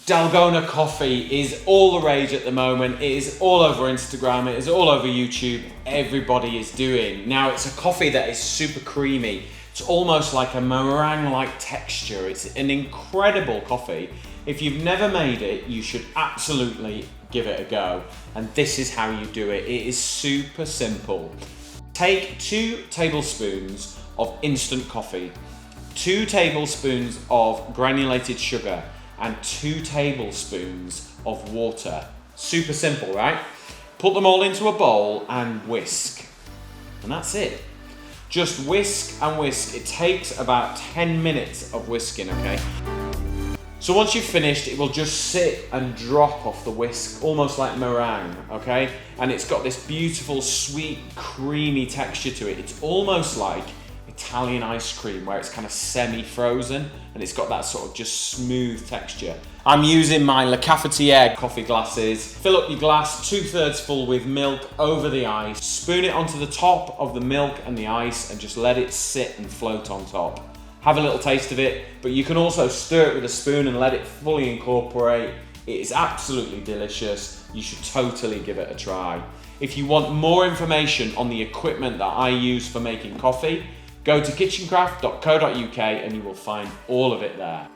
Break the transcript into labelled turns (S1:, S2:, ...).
S1: Dalgona coffee is all the rage at the moment. It is all over Instagram, it is all over YouTube. Everybody is doing. Now it's a coffee that is super creamy. It's almost like a meringue-like texture. It's an incredible coffee. If you've never made it, you should absolutely give it a go. And this is how you do it. It is super simple. Take 2 tablespoons of instant coffee, 2 tablespoons of granulated sugar, and 2 tablespoons of water. Super simple, right? Put them all into a bowl and whisk. And that's it. Just whisk and whisk. It takes about 10 minutes of whisking, okay? So once you've finished, it will just sit and drop off the whisk, almost like meringue, okay? And it's got this beautiful, sweet, creamy texture to it. It's almost like Italian ice cream, where it's kind of semi-frozen and it's got that sort of just smooth texture. I'm using my Cafetiere coffee glasses. Fill up your glass 2/3 full with milk over the ice. Spoon it onto the top of the milk and the ice and just let it sit and float on top. Have a little taste of it, but you can also stir it with a spoon and let it fully incorporate. It is absolutely delicious. You should totally give it a try. If you want more information on the equipment that I use for making coffee, go to kitchencraft.co.uk and you will find all of it there.